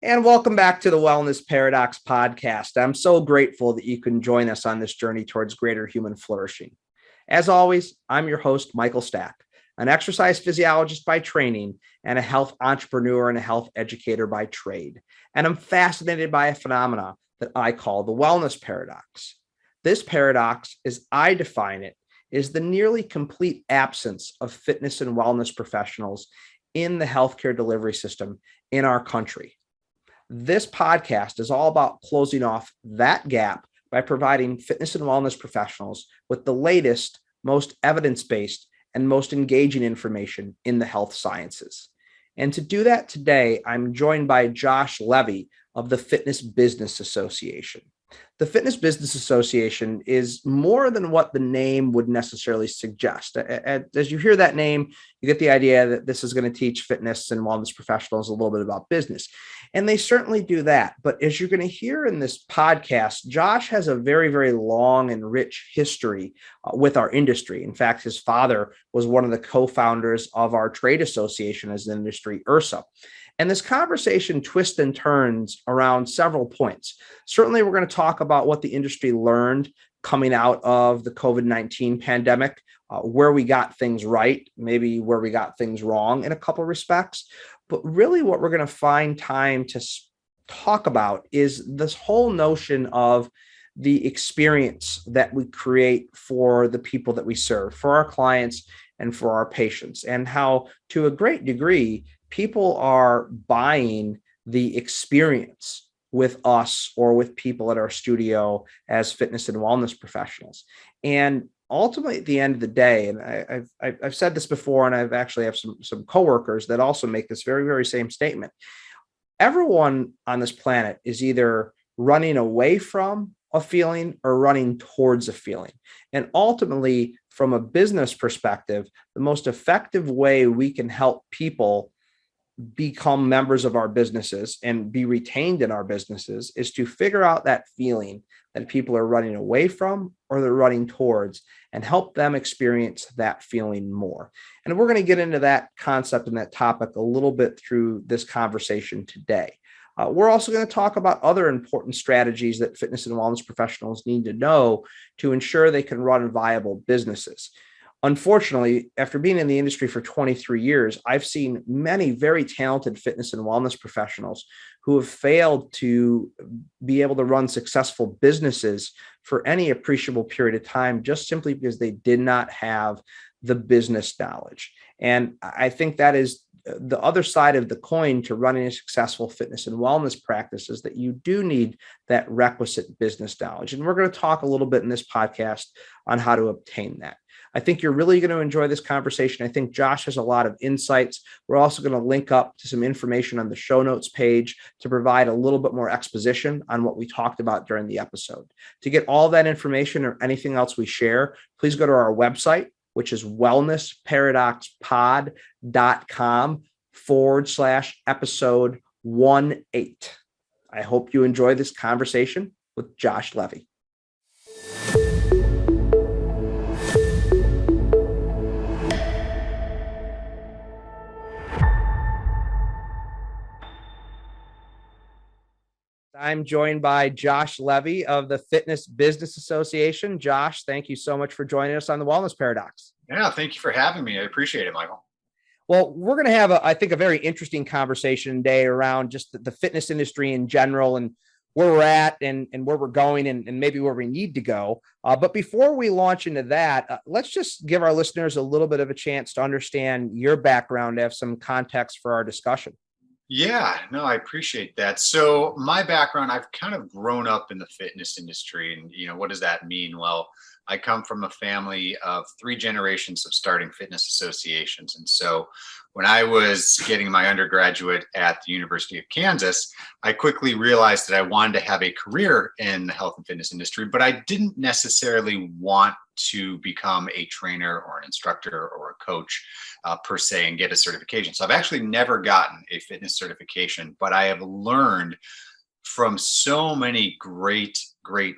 And welcome back to the Wellness Paradox podcast. I'm so grateful that you can join us on this journey towards greater human flourishing. As always, I'm your host, Michael Stack, an exercise physiologist by training and a health entrepreneur and a health educator by trade. And I'm fascinated by a phenomena that I call the wellness paradox. This paradox, as I define it, is the nearly complete absence of fitness and wellness professionals in the healthcare delivery system in our country. This podcast is all about closing off that gap by providing fitness and wellness professionals with the latest, most evidence-based, and most engaging information in the health sciences. And to do that today, I'm joined by Josh Leve of the Fitness Business Association. The Fitness Business Association is more than what the name would necessarily suggest. As you hear that name, you get the idea that this is going to teach fitness and wellness professionals a little bit about business. And they certainly do that. But as you're going to hear in this podcast, Josh has a very, very long and rich history with our industry. In fact, his father was one of the co-founders of our trade association as an industry, URSA. And this conversation twists and turns around several points. Certainly, we're going to talk about what the industry learned coming out of the COVID-19 pandemic, where we got things right, maybe where we got things wrong in a couple of respects. But really what we're going to find time to talk about is this whole notion of the experience that we create for the people that we serve, for our clients and for our patients, and how to a great degree, people are buying the experience with us or with people at our studio as fitness and wellness professionals. And ultimately, at the end of the day, and I've said this before, and I've actually have some coworkers that also make this very, very same statement. Everyone on this planet is either running away from a feeling or running towards a feeling. And ultimately, from a business perspective, the most effective way we can help people become members of our businesses and be retained in our businesses is to figure out that feeling that people are running away from or they're running towards and help them experience that feeling more. And we're going to get into that concept and that topic a little bit through this conversation today. We're also going to talk about other important strategies that fitness and wellness professionals need to know to ensure they can run viable businesses. Unfortunately, after being in the industry for 23 years, I've seen many very talented fitness and wellness professionals who have failed to be able to run successful businesses for any appreciable period of time, just simply because they did not have the business knowledge. And I think that is the other side of the coin to running a successful fitness and wellness practice, is that you do need that requisite business knowledge. And we're going to talk a little bit in this podcast on how to obtain that. I think you're really going to enjoy this conversation. I think Josh has a lot of insights. We're also going to link up to some information on the show notes page to provide a little bit more exposition on what we talked about during the episode. To get all that information or anything else we share, please go to our website, which is wellnessparadoxpod.com/episode 18. I hope you enjoy this conversation with Josh Leve. I'm joined by Josh Leve of the Fitness Business Association. Josh, thank you so much for joining us on the Wellness Paradox. Yeah, thank you for having me. I appreciate it, Michael. Well, we're going to have, I think, a very interesting conversation today around just the fitness industry in general and where we're at and where we're going and maybe where we need to go. But before we launch into that, let's just give our listeners a little bit of a chance to understand your background, to have some context for our discussion. Yeah, no, I appreciate that. So my background, I've kind of grown up in the fitness industry. And, what does that mean? Well, I come from a family of 3 generations of starting fitness associations. And so when I was getting my undergraduate at the University of Kansas, I quickly realized that I wanted to have a career in the health and fitness industry, but I didn't necessarily want to become a trainer or an instructor or a coach per se and get a certification. So I've actually never gotten a fitness certification, but I have learned from so many great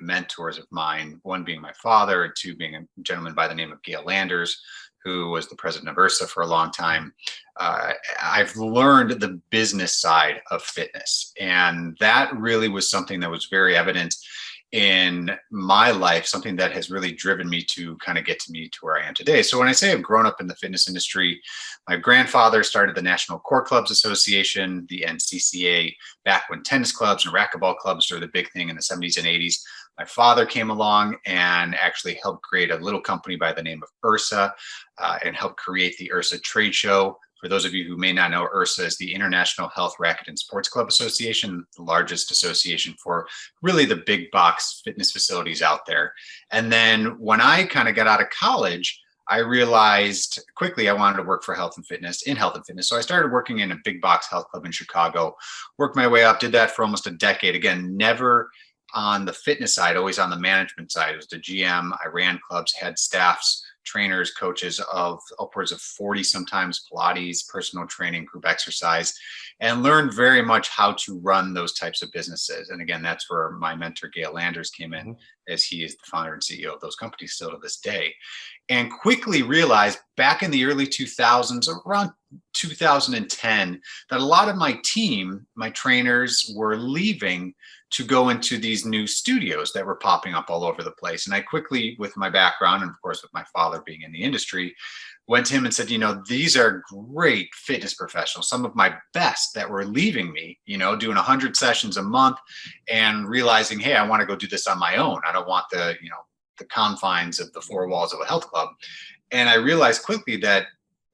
mentors of mine, one being my father, and 2 being a gentleman by the name of Gail Landers, who was the president of URSA for a long time, I've learned the business side of fitness. And that really was something that was very evident in my life, something that has really driven me to kind of get to me to where I am today. So when I say I've grown up in the fitness industry, my grandfather started the National Core Clubs Association, the NCCA, back when tennis clubs and racquetball clubs were the big thing in the 70s and 80s. My father came along and actually helped create a little company by the name of URSA and helped create the URSA trade show. For those of you who may not know, URSA is the International Health, Racquet, and Sports Club Association, the largest association for really the big box fitness facilities out there. And then when I kind of got out of college, I realized quickly I wanted to work for health and fitness, in health and fitness. So I started working in a big box health club in Chicago, worked my way up, did that for almost a decade. Again, never on the fitness side, always on the management side. It was the GM. I ran clubs, had staffs, trainers, coaches of upwards of 40, sometimes Pilates, personal training, group exercise, and learned very much how to run those types of businesses. And again, that's where my mentor, Gail Landers, came in, as he is the founder and CEO of those companies still to this day. And quickly realized back in the early 2000s, around 2010, that a lot of my team, my trainers, were leaving to go into these new studios that were popping up all over the place. And I quickly, with my background, and of course, with my father being in the industry, went to him and said, these are great fitness professionals, some of my best that were leaving me, doing 100 sessions a month and realizing, hey, I want to go do this on my own. I don't want the confines of the four walls of a health club. And I realized quickly that,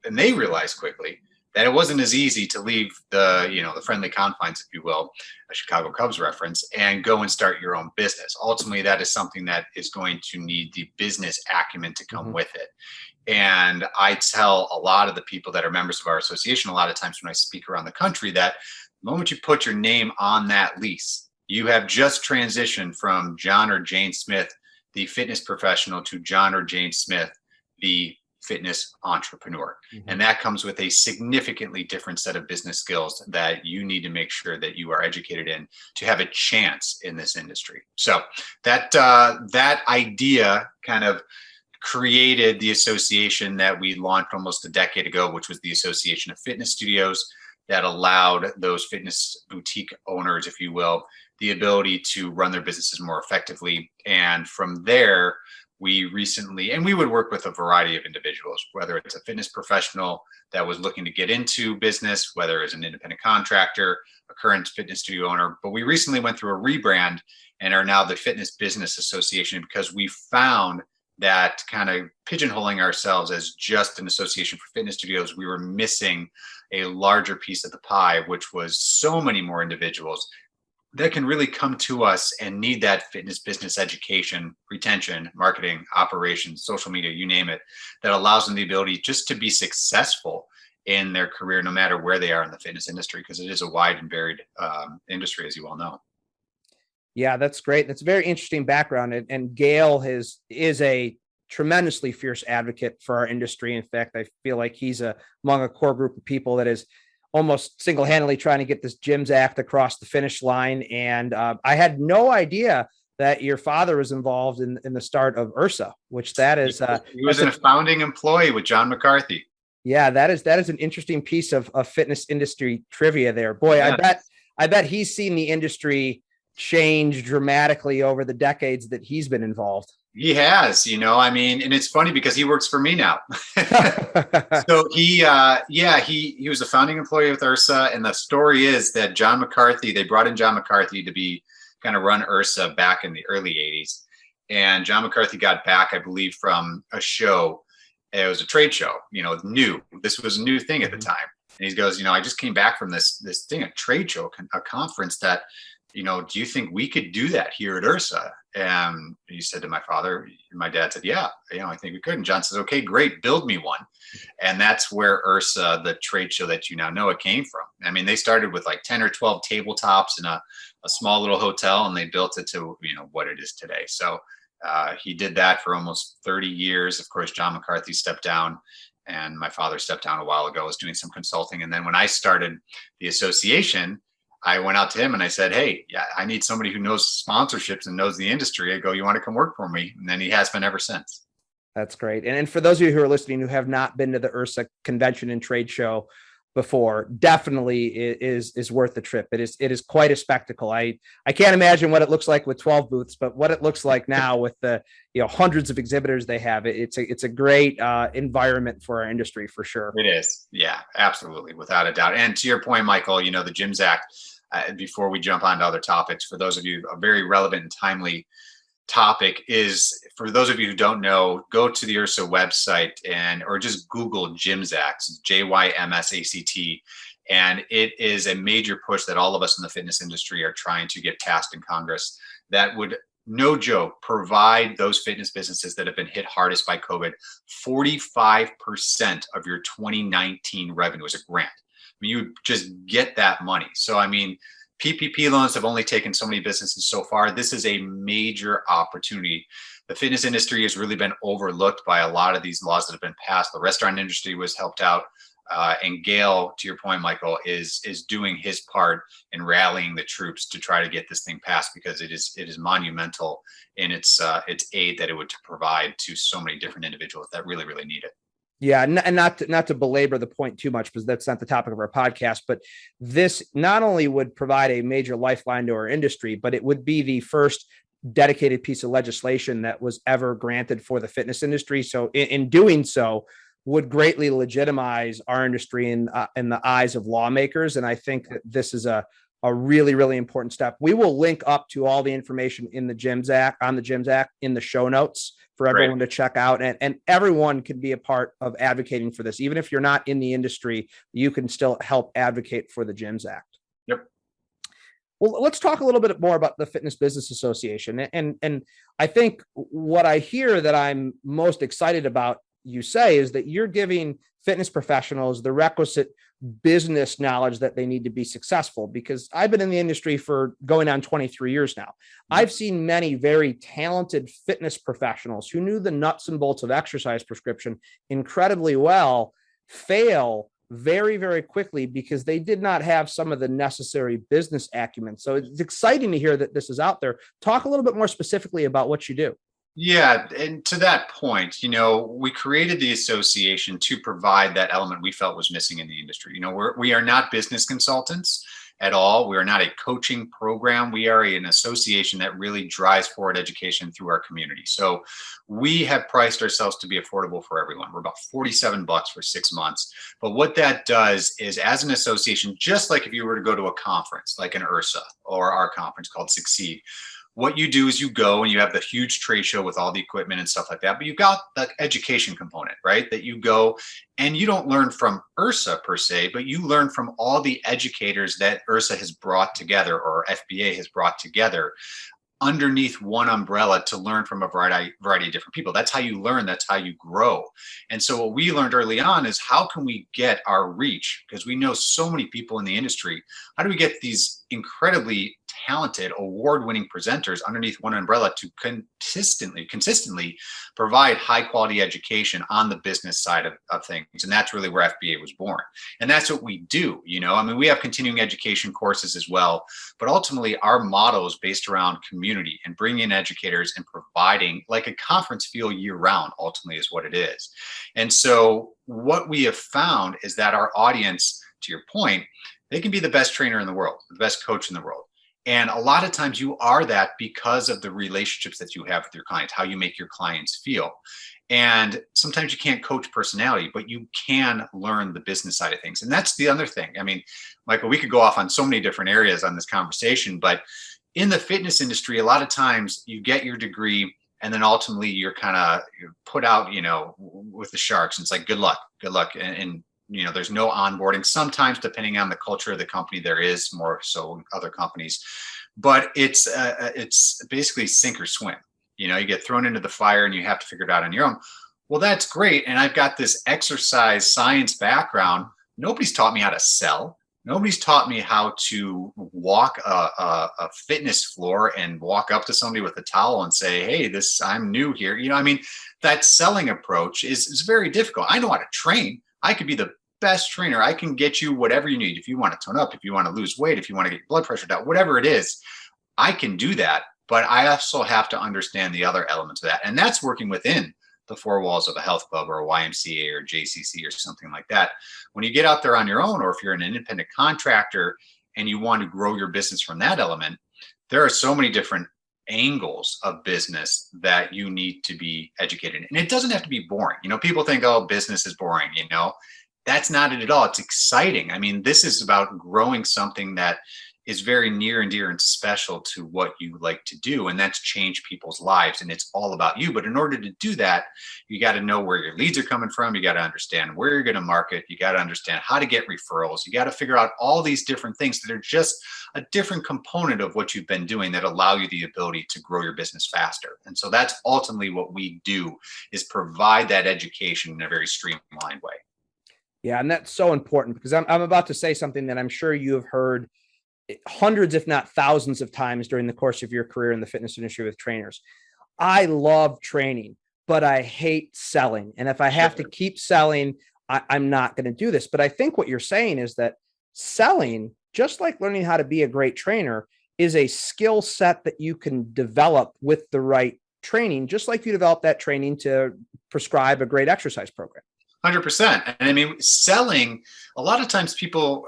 and they realized quickly, that it wasn't as easy to leave the friendly confines, if you will, a Chicago Cubs reference, and go and start your own business. Ultimately, that is something that is going to need the business acumen to come with it. And I tell a lot of the people that are members of our association, a lot of times when I speak around the country, that the moment you put your name on that lease, you have just transitioned from John or Jane Smith, the fitness professional, to John or Jane Smith, the fitness entrepreneur. And that comes with a significantly different set of business skills that you need to make sure that you are educated in to have a chance in this industry. So that idea kind of created the association that we launched almost a decade ago, which was the Association of Fitness Studios, that allowed those fitness boutique owners, if you will, the ability to run their businesses more effectively. And from there, we would work with a variety of individuals, whether it's a fitness professional that was looking to get into business, whether it's an independent contractor, a current fitness studio owner. But we recently went through a rebrand and are now the Fitness Business Association, because we found that kind of pigeonholing ourselves as just an association for fitness studios, we were missing a larger piece of the pie, which was so many more individuals that can really come to us and need that fitness business education, retention, marketing, operations, social media, you name it, that allows them the ability just to be successful in their career, no matter where they are in the fitness industry, because it is a wide and varied industry, as you all know. Yeah, that's great. That's a very interesting background. And Gail is a tremendously fierce advocate for our industry. In fact, I feel like he's among a core group of people that is almost single-handedly trying to get this GYMS Act across the finish line. And I had no idea that your father was involved in the start of URSA, which that is. He was a founding employee with John McCarthy. Yeah, that is an interesting piece of fitness industry trivia there. Boy, yeah. I bet he's seen the industry change dramatically over the decades that he's been involved. He has, and it's funny because he works for me now. So he was a founding employee with URSA. And the story is that they brought in John McCarthy to be kind of run URSA back in the early 80s. And John McCarthy got back, I believe, from a show. It was a trade show, new. This was a new thing at the time. And he goes, I just came back from this thing, a trade show, a conference that, do you think we could do that here at URSA? And he said to my father, my dad said, yeah, I think we could. And John says, okay, great, build me one. And that's where URSA, the trade show that you now know, it came from. I mean, they started with like 10 or 12 tabletops in a small little hotel, and they built it to, what it is today. So he did that for almost 30 years. Of course, John McCarthy stepped down, and my father stepped down a while ago, was doing some consulting. And then when I started the association, I went out to him and I said, hey, I need somebody who knows sponsorships and knows the industry. I go, you want to come work for me? And then he has been ever since. That's great. And for those of you who are listening who have not been to the URSA convention and trade show before, definitely is worth the trip. It is quite a spectacle. I can't imagine what it looks like with 12 booths, but what it looks like now with the hundreds of exhibitors they have, it's a great environment for our industry for sure. It is. Yeah, absolutely, without a doubt. And to your point, Michael, the GIMS Act, before we jump on to other topics, for those of you, a very relevant and timely topic is, for those of you who don't know, go to the URSA website or just Google GIMS Act, JYMSACT, and it is a major push that all of us in the fitness industry are trying to get passed in Congress that would, no joke, provide those fitness businesses that have been hit hardest by COVID 45% of your 2019 revenue as a grant. I mean, you just get that money. So, I mean, PPP loans have only taken so many businesses so far. This is a major opportunity. The fitness industry has really been overlooked by a lot of these laws that have been passed. The restaurant industry was helped out. And Gail, to your point, Michael, is doing his part in rallying the troops to try to get this thing passed, because it is monumental in its aid that it would provide to so many different individuals that really, really need it. Yeah, and not to belabor the point too much, because that's not the topic of our podcast, but this not only would provide a major lifeline to our industry, but it would be the first dedicated piece of legislation that was ever granted for the fitness industry. So in doing so, would greatly legitimize our industry in the eyes of lawmakers. And I think that this is a really, really important step. We will link up to all the information in the GIMS Act, in the show notes for everyone to check out. And everyone can be a part of advocating for this. Even if you're not in the industry, you can still help advocate for the GIMS Act. Yep. Well, let's talk a little bit more about the Fitness Business Association. And I think what I hear that I'm most excited about you say is that you're giving fitness professionals the requisite business knowledge that they need to be successful. Because I've been in the industry for going on 23 years now. I've seen many very talented fitness professionals who knew the nuts and bolts of exercise prescription incredibly well fail very, very quickly because they did not have some of the necessary business acumen. So it's exciting to hear that this is out there. Talk a little bit more specifically about what you do. Yeah, and to that point, we created the association to provide that element we felt was missing in the industry. We are not business consultants at all. We are not a coaching program. We are an association that really drives forward education through our community. So we have priced ourselves to be affordable for everyone. We're about $47 for 6 months. But what that does is, as an association, just like if you were to go to a conference like an URSA or our conference called Succeed, what you do is you go and you have the huge trade show with all the equipment and stuff like that, but you've got the education component, right? That you go and you don't learn from URSA per se, but you learn from all the educators that URSA has brought together, or FBA has brought together underneath one umbrella to learn from a variety of different people. That's how you learn. That's how you grow. And so what we learned early on is, how can we get our reach? Because we know so many people in the industry. How do we get these incredibly talented, award-winning presenters underneath one umbrella to consistently provide high-quality education on the business side of things? And that's really where FBA was born. And that's what we do. We have continuing education courses as well, but ultimately our motto is based around community and bringing in educators and providing like a conference feel year-round, ultimately, is what it is. And so what we have found is that our audience, to your point, they can be the best trainer in the world, the best coach in the world. And a lot of times you are that because of the relationships that you have with your clients, how you make your clients feel. And sometimes you can't coach personality, but you can learn the business side of things. And that's the other thing. Michael, we could go off on so many different areas on this conversation, but in the fitness industry, a lot of times you get your degree and then ultimately you're kind of put out, with the sharks. And it's like, good luck. And there's no onboarding. Sometimes, depending on the culture of the company, there is more so in other companies, but it's basically sink or swim. You get thrown into the fire and you have to figure it out on your own. Well, that's great. And I've got this exercise science background. Nobody's taught me how to sell. Nobody's taught me how to walk a fitness floor and walk up to somebody with a towel and say, hey, I'm new here. That selling approach is very difficult. I know how to train. I could be the best trainer. I can get you whatever you need. If you want to tone up, if you want to lose weight, if you want to get blood pressure down, whatever it is, I can do that. But I also have to understand the other elements of that. And that's working within the four walls of a health club or a YMCA or JCC or something like that. When you get out there on your own, or if you're an independent contractor and you want to grow your business from that element, there are so many different angles of business that you need to be educated in. And it doesn't have to be boring. People think, oh, business is boring. That's not it at all. It's exciting. I mean, this is about growing something that is very near and dear and special to what you like to do. And that's change people's lives. And it's all about you. But in order to do that, you got to know where your leads are coming from. You got to understand where you're going to market. You got to understand how to get referrals. You got to figure out all these different things that are just a different component of what you've been doing that allow you the ability to grow your business faster. And so that's ultimately what we do, is provide that education in a very streamlined way. Yeah. And that's so important, because I'm about to say something that I'm sure you have heard hundreds, if not thousands of times during the course of your career in the fitness industry with trainers. I love training, but I hate selling. And if I have to keep selling, I'm not going to do this. But I think what you're saying is that selling, just like learning how to be a great trainer, is a skill set that you can develop with the right training, just like you develop that training to prescribe a great exercise program. 100%. And I mean, selling, a lot of times people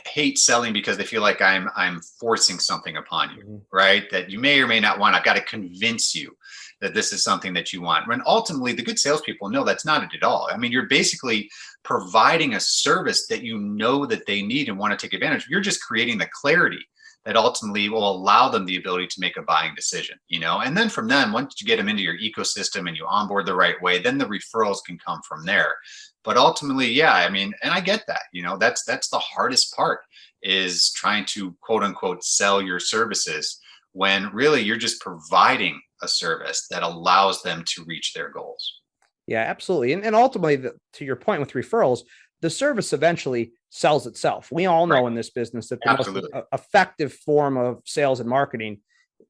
hate selling because they feel like I'm forcing something upon you, right? That you may or may not want. I've got to convince you that this is something that you want. When ultimately the good salespeople know that's not it at all. I mean, you're basically providing a service that you know that they need and want to take advantage of. You're just creating the clarity that ultimately will allow them the ability to make a buying decision, and then from them, once you get them into your ecosystem and you onboard the right way, then the referrals can come from there. But ultimately, yeah, I mean, and I get that, that's the hardest part, is trying to quote unquote sell your services when really you're just providing a service that allows them to reach their goals. Yeah, absolutely. And ultimately, to your point with referrals, the service eventually sells itself. We all know in this business that the most effective form of sales and marketing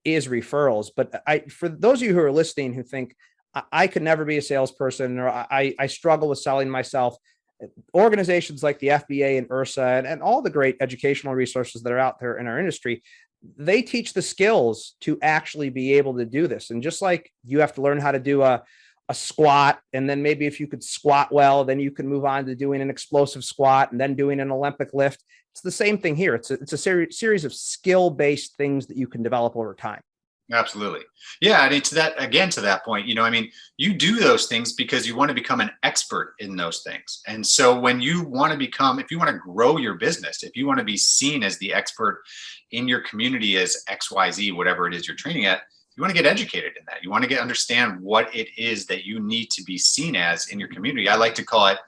is referrals. But for those of you who are listening who think I could never be a salesperson, or I struggle with selling myself, organizations like the FBA and URSA and all the great educational resources that are out there in our industry, they teach the skills to actually be able to do this. And just like you have to learn how to do a squat, and then maybe if you could squat well, then you can move on to doing an explosive squat and then doing an Olympic lift. It's the same thing here. It's a series of skill-based things that you can develop over time. Absolutely. Yeah. And to that point, I mean, you do those things because you want to become an expert in those things. And so when you want to if you want to grow your business, if you want to be seen as the expert in your community as XYZ, whatever it is you're training at, you want to get educated in that. You want to understand what it is that you need to be seen as in your community. I like to call it,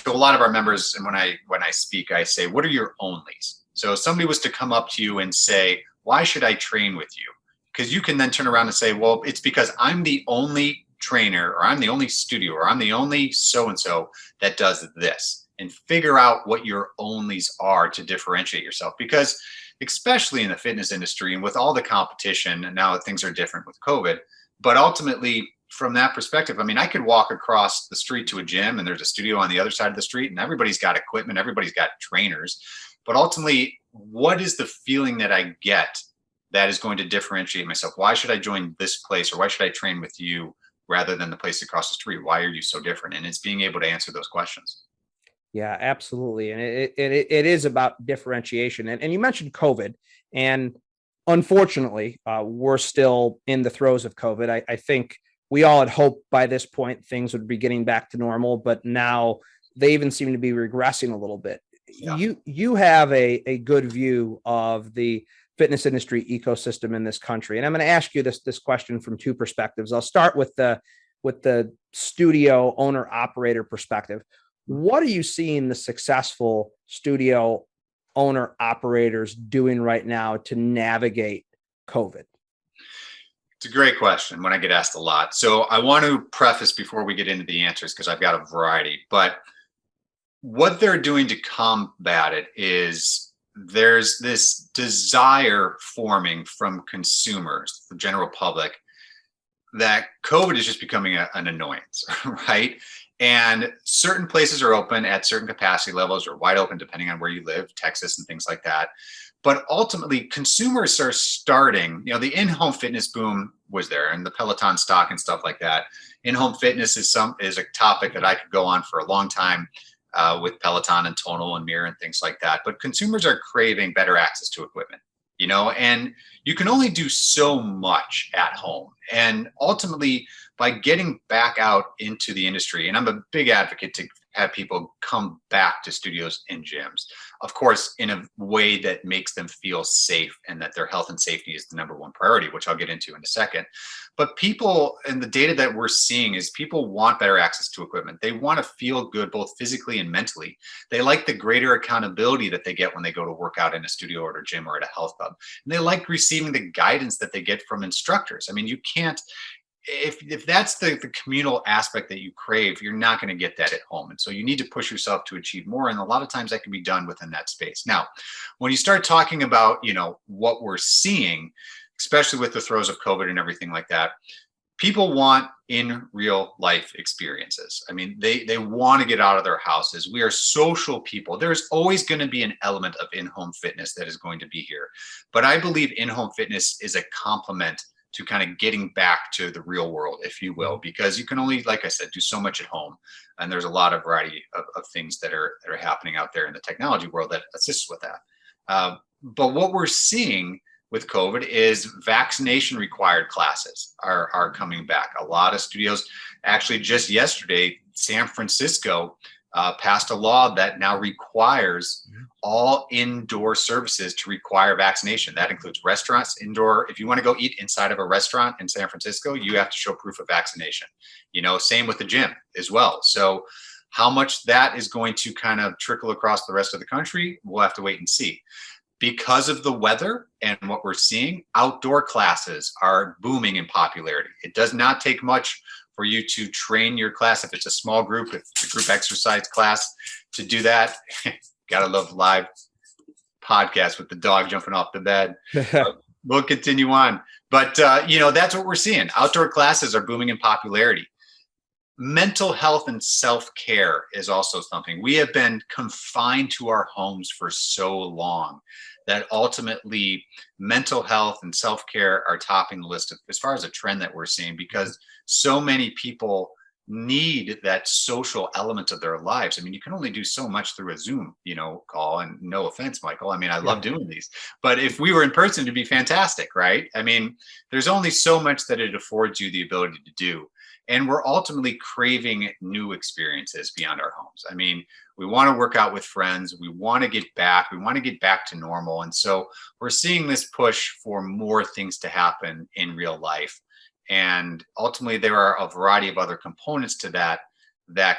to a lot of our members, and when I speak, I say, what are your onlys? So if somebody was to come up to you and say, why should I train with you? Because you can then turn around and say, well, it's because I'm the only trainer, or I'm the only studio, or I'm the only so-and-so that does this. And figure out what your onlys are to differentiate yourself. Because especially in the fitness industry and with all the competition, and now things are different with COVID, but ultimately from that perspective, I mean, I could walk across the street to a gym and there's a studio on the other side of the street and everybody's got equipment, everybody's got trainers, but ultimately, what is the feeling that I get that is going to differentiate myself? Why should I join this place, or why should I train with you rather than the place across the street? Why are you so different? And it's being able to answer those questions. Yeah, absolutely. And it is about differentiation. And you mentioned COVID, and unfortunately, we're still in the throes of COVID. I think we all had hoped by this point things would be getting back to normal, but now they even seem to be regressing a little bit. Yeah. You have a good view of the fitness industry ecosystem in this country. And I'm going to ask you this question from two perspectives. I'll start with the studio owner operator perspective. What are you seeing the successful studio owner operators doing right now to navigate COVID? It's a great question, when I get asked a lot. So I want to preface before we get into the answers, because I've got a variety, but what they're doing to combat it is there's this desire forming from consumers, the general public, that COVID is just becoming an annoyance, right? And certain places are open at certain capacity levels, or wide open, depending on where you live, Texas and things like that. But ultimately, consumers are starting, the in-home fitness boom was there, and the Peloton stock and stuff like that. In-home fitness is a topic that I could go on for a long time with Peloton and Tonal and Mirror and things like that. But consumers are craving better access to equipment, and you can only do so much at home. And ultimately, by getting back out into the industry, and I'm a big advocate to have people come back to studios and gyms, of course, in a way that makes them feel safe and that their health and safety is the number one priority, which I'll get into in a second. But people, and the data that we're seeing is people want better access to equipment. They want to feel good, both physically and mentally. They like the greater accountability that they get when they go to work out in a studio or at a gym or at a health club. And they like receiving the guidance that they get from instructors. I mean, you can't, if that's the communal aspect that you crave, you're not going to get that at home. And so you need to push yourself to achieve more. And a lot of times that can be done within that space. Now, when you start talking about, what we're seeing, especially with the throes of COVID and everything like that, people want in real life experiences. I mean, they want to get out of their houses. We are social people. There's always going to be an element of in-home fitness that is going to be here. But I believe in-home fitness is a complement to kind of getting back to the real world, if you will, because you can only, like I said, do so much at home. And there's a lot of variety of things that are happening out there in the technology world that assists with that. But what we're seeing with COVID is vaccination required classes are coming back. A lot of studios, actually just yesterday, San Francisco passed a law that now requires all indoor services to require vaccination. That includes restaurants, indoor. If you want to go eat inside of a restaurant in San Francisco, you have to show proof of vaccination. Same with the gym as well. So how much that is going to kind of trickle across the rest of the country, we'll have to wait and see. Because of the weather and what we're seeing, outdoor classes are booming in popularity. It does not take much for you to train your class. If it's a small group, if it's a group exercise class, to do that. Gotta love live podcasts with the dog jumping off the bed. We'll continue on. But, that's what we're seeing. Outdoor classes are booming in popularity. Mental health and self-care is also something. We have been confined to our homes for so long that ultimately mental health and self-care are topping the list as far as a trend that we're seeing, because so many people need that social element of their lives. I mean, you can only do so much through a Zoom, call, and no offense, Michael. I mean, I love doing these, but if we were in person, it'd be fantastic, right? I mean, there's only so much that it affords you the ability to do. And we're ultimately craving new experiences beyond our homes. I mean, we want to work out with friends. We want to get back. We want to get back to normal. And so we're seeing this push for more things to happen in real life. And ultimately, there are a variety of other components to that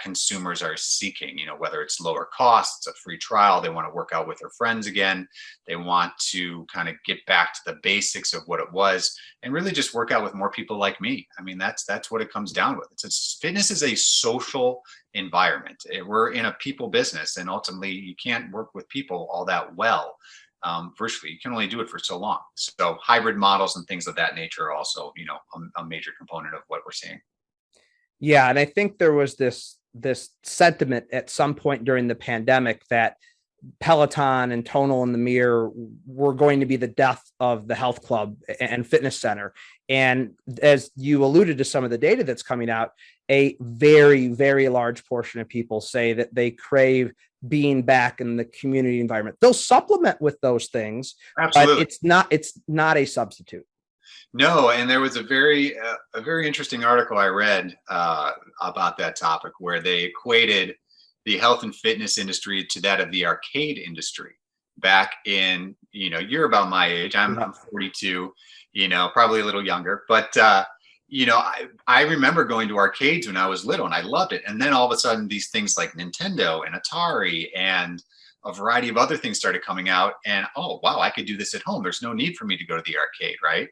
consumers are seeking, whether it's lower costs, a free trial, they want to work out with their friends again. They want to kind of get back to the basics of what it was and really just work out with more people like me. I mean, that's what it comes down with. Fitness is a social environment. We're in a people business, and ultimately you can't work with people all that well. Virtually, you can only do it for so long. So hybrid models and things of that nature are also, a major component of what we're seeing. Yeah. And I think there was this sentiment at some point during the pandemic that Peloton and Tonal and the Mirror were going to be the death of the health club and fitness center. And as you alluded to some of the data that's coming out, a very, very large portion of people say that they crave being back in the community environment. They'll supplement with those things, Absolutely. But it's not a substitute. No, and there was a very interesting article I read about that topic where they equated the health and fitness industry to that of the arcade industry back in, you're about my age. I'm 42, probably a little younger, but I remember going to arcades when I was little and I loved it. And then all of a sudden these things like Nintendo and Atari and a variety of other things started coming out, and oh wow, I could do this at home. There's no need for me to go to the arcade, right?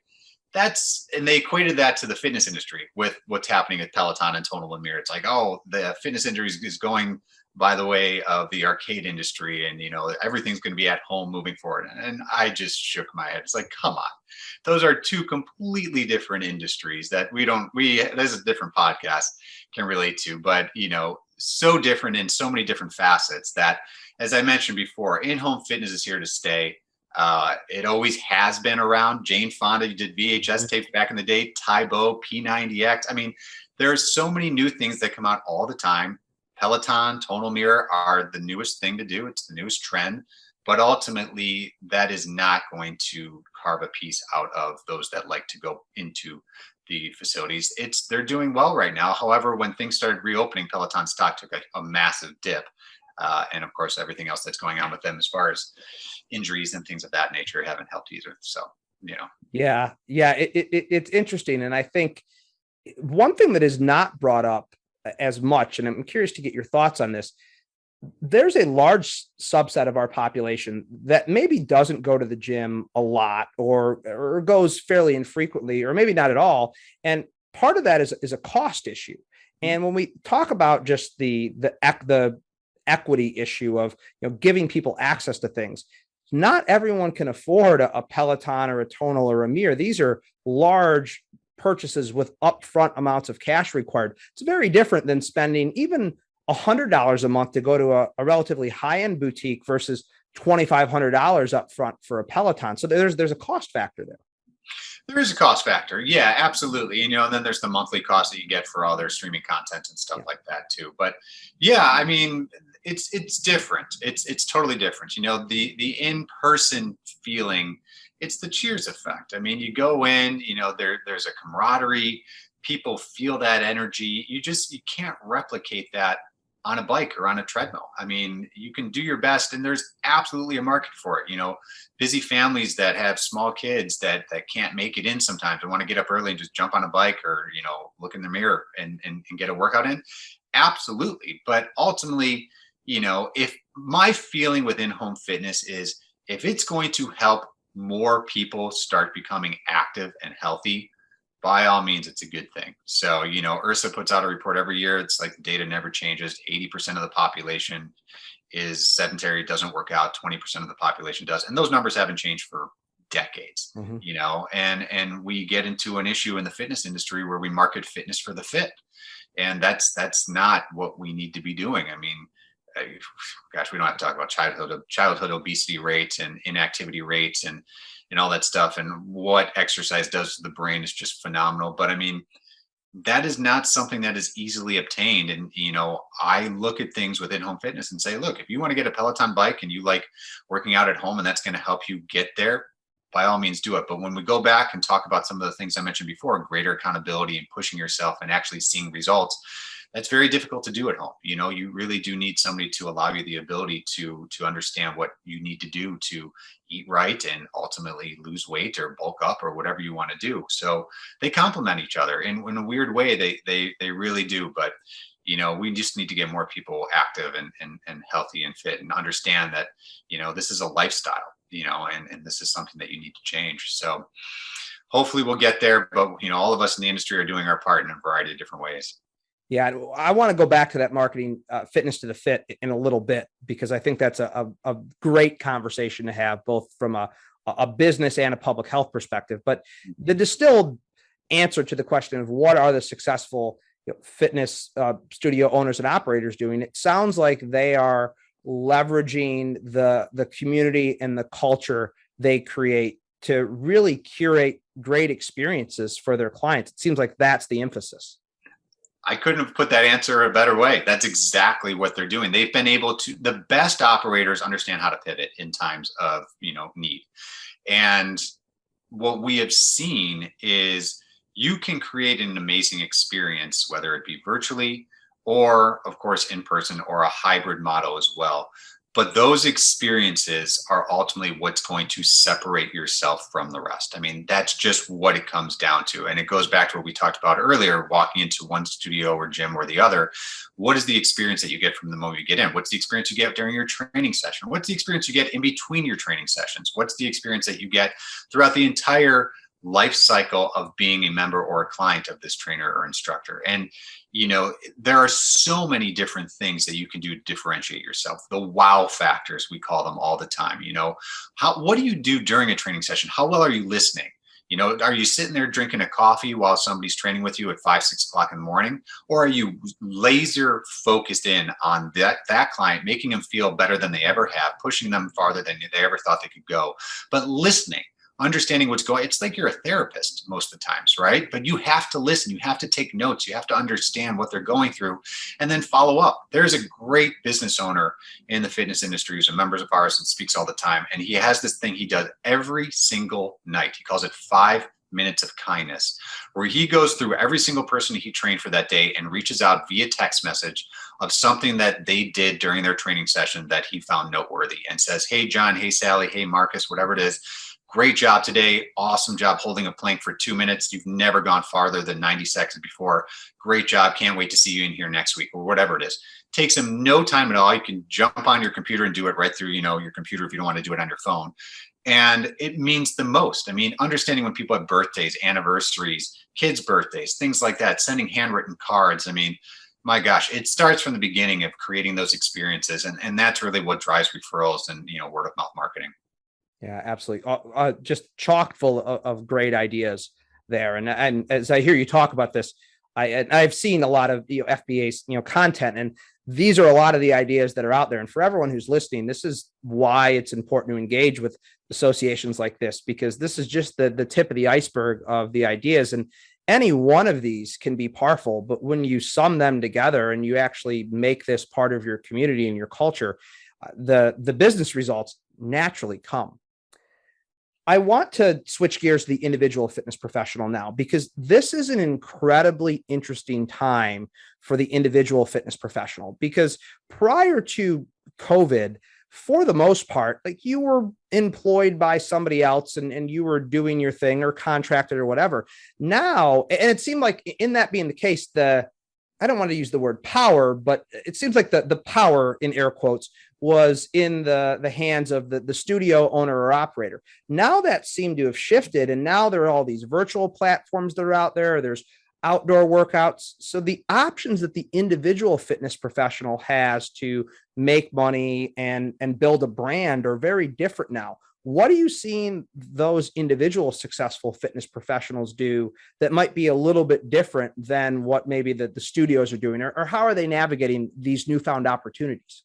And they equated that to the fitness industry with what's happening at Peloton and Tonal and Mirror. It's like, oh, the fitness industry is going by the way of the arcade industry, and everything's going to be at home moving forward. And I just shook my head. It's like, come on, those are two completely different industries that there's a different podcast can relate to, but so different in so many different facets that, as I mentioned before, in-home fitness is here to stay. It always has been around. Jane Fonda did VHS tapes back in the day, Tybo, P90X. I mean, there's so many new things that come out all the time. Peloton, tonal mirror are the newest thing to do. It's the newest trend. But ultimately, that is not going to carve a piece out of those that like to go into the facilities. They're doing well right now. However, when things started reopening, Peloton stock took a massive dip. And of course, everything else that's going on with them as far as injuries and things of that nature haven't helped either. So, Yeah. It's interesting. And I think one thing that is not brought up as much, and I'm curious to get your thoughts on this, there's a large subset of our population that maybe doesn't go to the gym a lot or goes fairly infrequently, or maybe not at all. And part of that is a cost issue. And when we talk about just the equity issue of giving people access to things, not everyone can afford a Peloton or a tonal or a mirror. These are large purchases with upfront amounts of cash required. It's very different than spending even $100 a month to go to a relatively high-end boutique versus $2,500 up front for a Peloton. So there's a cost factor there. There is a cost factor. Yeah, absolutely. And then there's the monthly cost that you get for all their streaming content and stuff like that too. But yeah, I mean, it's different. It's totally different. The in-person feeling, it's the Cheers effect. I mean, you go in, there's a camaraderie, people feel that energy. You can't replicate that on a bike or on a treadmill. I mean, you can do your best, and there's absolutely a market for it. Busy families that have small kids that can't make it in sometimes and want to get up early and just jump on a bike or, look in the mirror and get a workout in. Absolutely. But ultimately, if my feeling within home fitness is if it's going to help more people start becoming active and healthy, by all means, it's a good thing. So, URSA puts out a report every year. It's like the data never changes. 80% of the population is sedentary, doesn't work out. 20% of the population does. And those numbers haven't changed for decades, and we get into an issue in the fitness industry where we market fitness for the fit. And that's not what we need to be doing. I mean, gosh, we don't have to talk about childhood obesity rates and inactivity rates and all that stuff, and what exercise does to the brain is just phenomenal. But I mean, that is not something that is easily obtained. And, I look at things within home fitness and say, look, if you want to get a Peloton bike and you like working out at home and that's going to help you get there, by all means do it. But when we go back and talk about some of the things I mentioned before, greater accountability and pushing yourself and actually seeing results, that's very difficult to do at home. You really do need somebody to allow you the ability to understand what you need to do to eat right and ultimately lose weight or bulk up or whatever you want to do. So they complement each other in a weird way. They really do. But, we just need to get more people active and healthy and fit and understand that, this is a lifestyle, and this is something that you need to change. So hopefully we'll get there. But, all of us in the industry are doing our part in a variety of different ways. Yeah, I want to go back to that marketing fitness to the fit in a little bit, because I think that's a great conversation to have, both from a business and a public health perspective. But the distilled answer to the question of what are the successful fitness studio owners and operators doing, it sounds like they are leveraging the community and the culture they create to really curate great experiences for their clients. It seems like that's the emphasis. I couldn't have put that answer a better way. That's exactly what they're doing. They've been able to, the best operators understand how to pivot in times of, need. And what we have seen is you can create an amazing experience, whether it be virtually or of course in person or a hybrid model as well. But those experiences are ultimately what's going to separate yourself from the rest. I mean, that's just what it comes down to. And it goes back to what we talked about earlier, walking into one studio or gym or the other. What is the experience that you get from the moment you get in? What's the experience you get during your training session? What's the experience you get in between your training sessions? What's the experience that you get throughout the entire life cycle of being a member or a client of this trainer or instructor? And there are so many different things that you can do to differentiate yourself. The wow factors, we call them all the time. What do you do during a training session? How well are you listening? Are you sitting there drinking a coffee while somebody's training with you at 5, 6 o'clock in the morning? Or are you laser focused in on that client, making them feel better than they ever have, pushing them farther than they ever thought they could go, but listening, understanding what's going? It's like you're a therapist most of the times, right? But you have to listen, you have to take notes, you have to understand what they're going through, and then follow up. There's a great business owner in the fitness industry who's a member of ours and speaks all the time. And he has this thing he does every single night. He calls it 5 minutes of kindness, where he goes through every single person he trained for that day and reaches out via text message of something that they did during their training session that he found noteworthy, and says, hey, John, hey, Sally, hey, Marcus, whatever it is. Great job today. Awesome job holding a plank for 2 minutes. You've never gone farther than 90 seconds before. Great job. Can't wait to see you in here next week, or whatever it is. Takes him no time at all. You can jump on your computer and do it right through, your computer if you don't want to do it on your phone. And it means the most. I mean, understanding when people have birthdays, anniversaries, kids' birthdays, things like that, sending handwritten cards. I mean, my gosh, it starts from the beginning of creating those experiences. And that's really what drives referrals and, word of mouth marketing. Yeah, absolutely. Just chock full of great ideas there. And as I hear you talk about this, I've seen a lot of FBA's content, and these are a lot of the ideas that are out there. And for everyone who's listening, this is why it's important to engage with associations like this, because this is just the tip of the iceberg of the ideas. And any one of these can be powerful, but when you sum them together and you actually make this part of your community and your culture, the business results naturally come. I want to switch gears to the individual fitness professional now, because this is an incredibly interesting time for the individual fitness professional, because prior to COVID, for the most part, like, you were employed by somebody else and you were doing your thing, or contracted or whatever. Now, and it seemed like, in that being the case, I don't want to use the word power, but it seems like the power, in air quotes, was in the hands of the studio owner or operator. Now that seemed to have shifted, and now there are all these virtual platforms that are out there. There's outdoor workouts. So the options that the individual fitness professional has to make money and build a brand are very different now. What are you seeing those individual successful fitness professionals do that might be a little bit different than what maybe the studios are doing, or how are they navigating these newfound opportunities?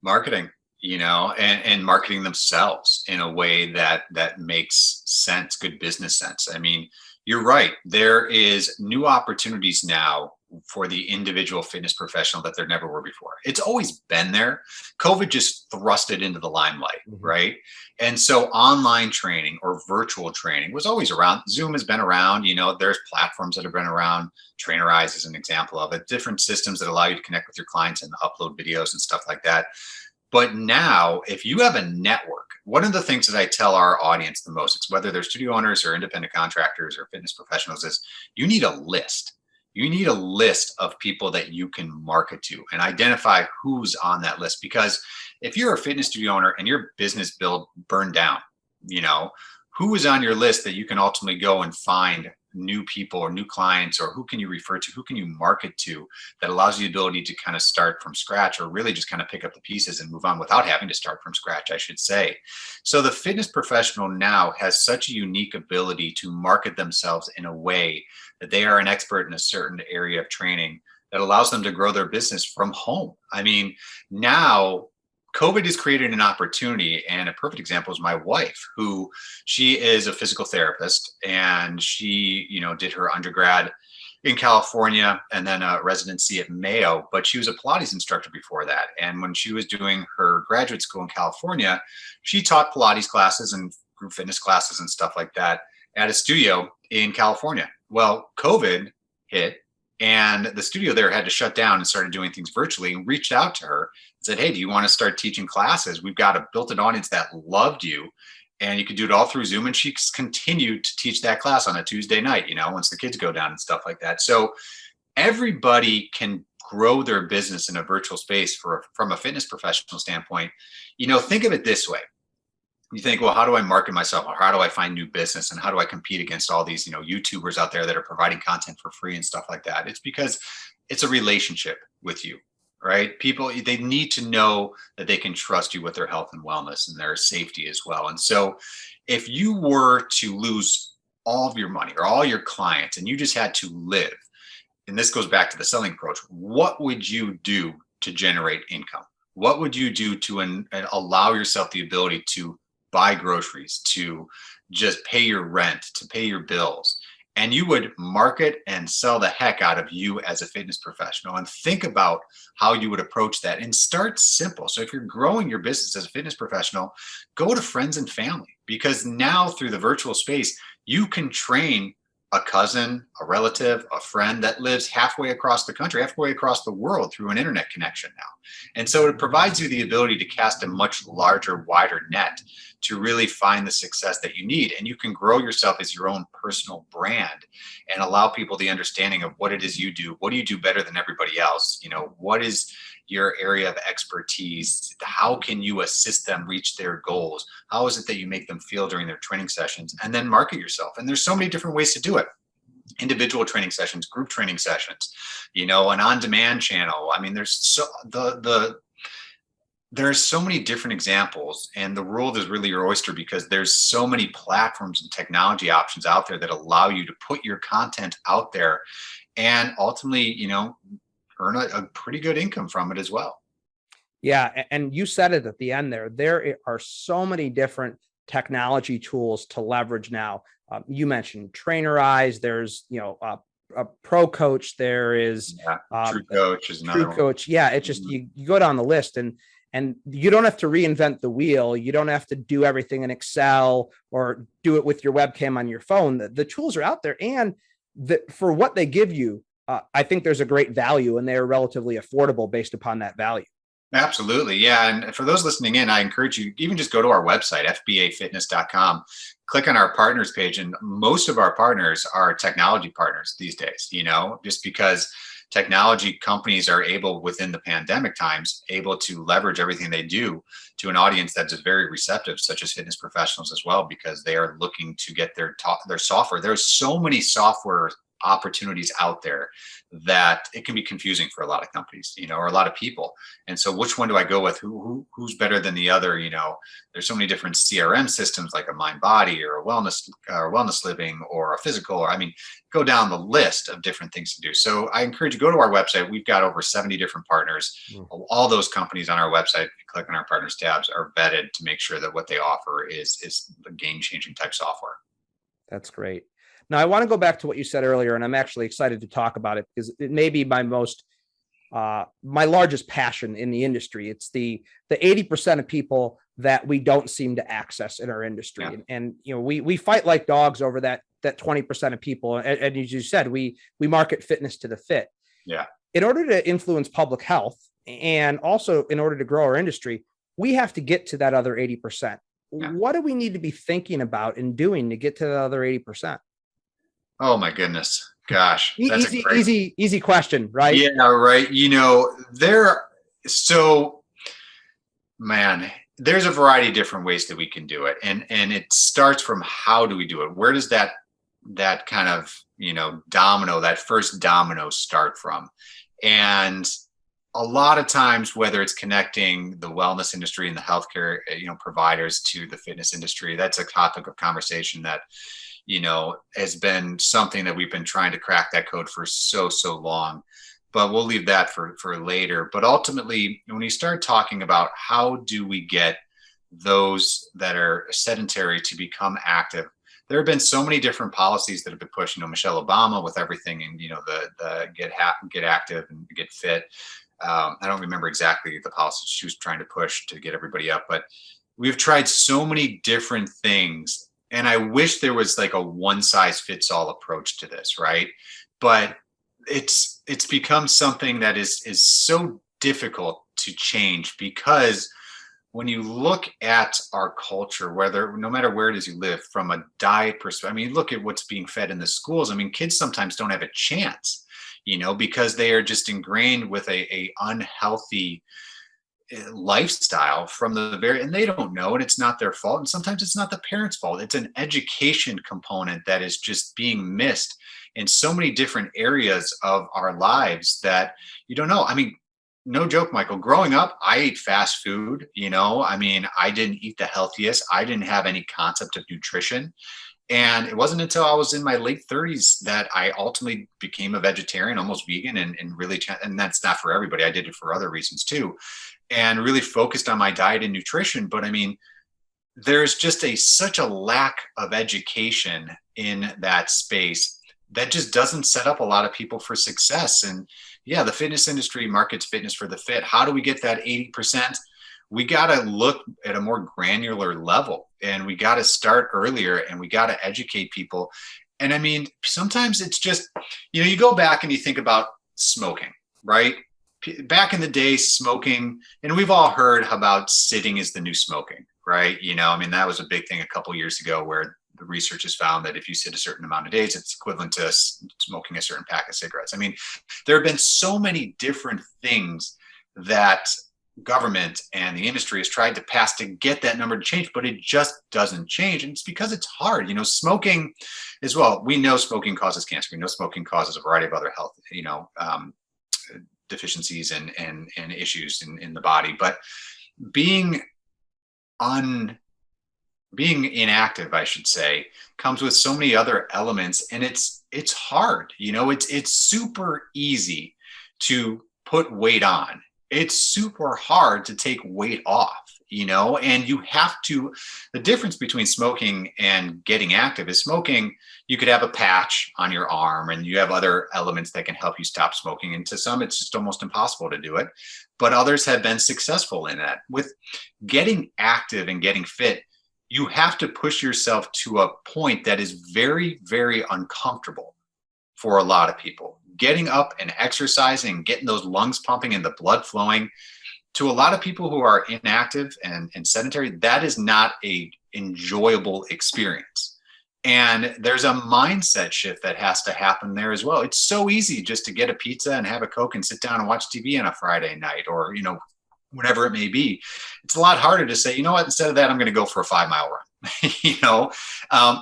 Marketing, and marketing themselves in a way that makes sense, good business sense. I mean, you're right. There is new opportunities now for the individual fitness professional that there never were before. It's always been there. COVID just thrust it into the limelight, right? And so online training or virtual training was always around. Zoom has been around. There's platforms that have been around. Trainerize is an example of it. Different systems that allow you to connect with your clients and upload videos and stuff like that. But now, if you have a network, one of the things that I tell our audience the most, it's whether they're studio owners or independent contractors or fitness professionals, is you need a list. You need a list of people that you can market to and identify who's on that list. Because if you're a fitness studio owner and your business burned down, who is on your list that you can ultimately go and find new people or new clients, or who can you refer to, who can you market to, that allows you the ability to kind of start from scratch, or really just kind of pick up the pieces and move on without having to start from scratch, I should say. So the fitness professional now has such a unique ability to market themselves in a way that they are an expert in a certain area of training that allows them to grow their business from home. I mean, now COVID has created an opportunity, and a perfect example is my wife, who she is a physical therapist, and she, did her undergrad in California and then a residency at Mayo, but she was a Pilates instructor before that. And when she was doing her graduate school in California, she taught Pilates classes and group fitness classes and stuff like that at a studio in California. Well, COVID hit, and the studio there had to shut down and started doing things virtually, and reached out to her and said, hey, do you want to start teaching classes? We've got a built-in audience that loved you, and you could do it all through Zoom. And she continued to teach that class on a Tuesday night, once the kids go down and stuff like that. So everybody can grow their business in a virtual space from a fitness professional standpoint. Think of it this way. You think, well, how do I market myself? Or how do I find new business? And how do I compete against all these, YouTubers out there that are providing content for free and stuff like that? It's because it's a relationship with you, right? People, they need to know that they can trust you with their health and wellness and their safety as well. And so if you were to lose all of your money or all your clients and you just had to live, and this goes back to the selling approach, what would you do to generate income? What would you do to allow yourself the ability to buy groceries, to just pay your rent, to pay your bills? And you would market and sell the heck out of you as a fitness professional, and think about how you would approach that and start simple. So if you're growing your business as a fitness professional, go to friends and family, because now through the virtual space, you can train a cousin, a relative, a friend that lives halfway across the country, halfway across the world through an internet connection now. And so it provides you the ability to cast a much larger, wider net to really find the success that you need. And you can grow yourself as your own personal brand and allow people the understanding of what it is you do. What do you do better than everybody else? You know, what is your area of expertise? How can you assist them reach their goals? How is it that you make them feel during their training sessions? And then market yourself. And there's so many different ways to do it. Individual training sessions, group training sessions, you know, an on-demand channel. I mean, there's so many different examples, and the world is really your oyster because there's so many platforms and technology options out there that allow you to put your content out there and ultimately, you know, earn a pretty good income from it as well. Yeah. And you said it at the end there. There are so many different technology tools to leverage now. You mentioned Trainerize. There's, you know, a Pro Coach. There is True Coach is another True Coach. Yeah. It's just, you go down the list and you don't have to reinvent the wheel. You don't have to do everything in Excel or do it with your webcam on your phone. The tools are out there, and for what they give you, I think there's a great value, and they are relatively affordable based upon that value. Absolutely. Yeah. And for those listening in, I encourage you, even just go to our website, fbafitness.com, click on our partners page. And most of our partners are technology partners these days, you know, just because technology companies are able, within the pandemic times, able to leverage everything they do to an audience that's very receptive, such as fitness professionals as well, because they are looking to get their software. There's so many software opportunities out there that it can be confusing for a lot of companies, you know, or a lot of people. And so which one do I go with? Who's better than the other? You know, there's so many different CRM systems, like a Mind Body or a wellness living or a physical, or I mean, go down the list of different things to do. So I encourage you, go to our website. We've got over 70 different partners. All those companies on our website, if you click on our partners tabs, are vetted to make sure that what they offer is a game-changing type software. That's great. Now, I want to go back to what you said earlier, and I'm actually excited to talk about it because it may be my largest passion in the industry. It's the 80% of people that we don't seem to access in our industry. Yeah. And you know, we fight like dogs over that 20% of people. And as you said, we market fitness to the fit. Yeah. In order to influence public health, and also in order to grow our industry, we have to get to that other 80%. Yeah. What do we need to be thinking about and doing to get to the other 80%? Oh my goodness. Gosh. That's easy question, right? Yeah, right. You know, there's a variety of different ways that we can do it. And it starts from, how do we do it? Where does that kind of, you know, that first domino start from? And a lot of times, whether it's connecting the wellness industry and the healthcare, you know, providers to the fitness industry, that's a topic of conversation that, you know, has been something that we've been trying to crack that code for so long, but we'll leave that for later. But ultimately, when you start talking about how do we get those that are sedentary to become active, there have been so many different policies that have been pushed. You know, Michelle Obama with everything, and you know, the get active and get fit. I don't remember exactly the policy she was trying to push to get everybody up, but we've tried so many different things. And I wish there was like a one size fits all approach to this, right? But it's become something that is so difficult to change, because when you look at our culture, no matter where it is you live, from a diet perspective, I mean, look at what's being fed in the schools. I mean, kids sometimes don't have a chance, you know, because they are just ingrained with a unhealthy lifestyle from and they don't know, and it's not their fault. And sometimes it's not the parents' fault. It's an education component that is just being missed in so many different areas of our lives that you don't know. I mean, no joke, Michael, growing up, I ate fast food, you know, I mean, I didn't eat the healthiest. I didn't have any concept of nutrition. And it wasn't until I was in my late 30s that I ultimately became a vegetarian, almost vegan, and really, and that's not for everybody. I did it for other reasons too, and really focused on my diet and nutrition. But I mean, there's just such a lack of education in that space that just doesn't set up a lot of people for success. And yeah, the fitness industry markets fitness for the fit. How do we get that 80%? We got to look at a more granular level, and we got to start earlier, and we got to educate people. And I mean, sometimes it's just, you go back and you think about smoking, right? Back in the day, smoking, and we've all heard about sitting is the new smoking, right? I mean, that was a big thing a couple of years ago, where the research has found that if you sit a certain amount of days, it's equivalent to smoking a certain pack of cigarettes. I mean, there have been so many different things that government and the industry has tried to pass to get that number to change, but it just doesn't change. And it's because it's hard. Smoking as well. We know smoking causes cancer. We know smoking causes a variety of other health, deficiencies and issues in the body. But being inactive, I should say, comes with so many other elements, and it's hard. It's super easy to put weight on. It's super hard to take weight off, and you have to, the difference between smoking and getting active is smoking, you could have a patch on your arm and you have other elements that can help you stop smoking. And to some, it's just almost impossible to do it. But others have been successful in that. With getting active and getting fit, you have to push yourself to a point that is very, very uncomfortable for a lot of people. Getting up and exercising, getting those lungs pumping and the blood flowing, to a lot of people who are inactive and sedentary, that is not a enjoyable experience. And there's a mindset shift that has to happen there as well. It's so easy just to get a pizza and have a Coke and sit down and watch TV on a Friday night, or, whatever it may be. It's a lot harder to say, you know what, instead of that, I'm going to go for a 5-mile run.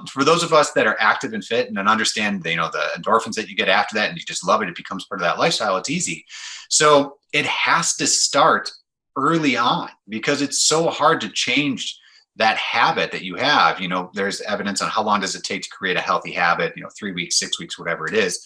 For those of us that are active and fit and understand, the endorphins that you get after that, and you just love it, it becomes part of that lifestyle. It's easy. So it has to start early on, because it's so hard to change that habit that you have. There's evidence on how long does it take to create a healthy habit, 3 weeks, 6 weeks, whatever it is.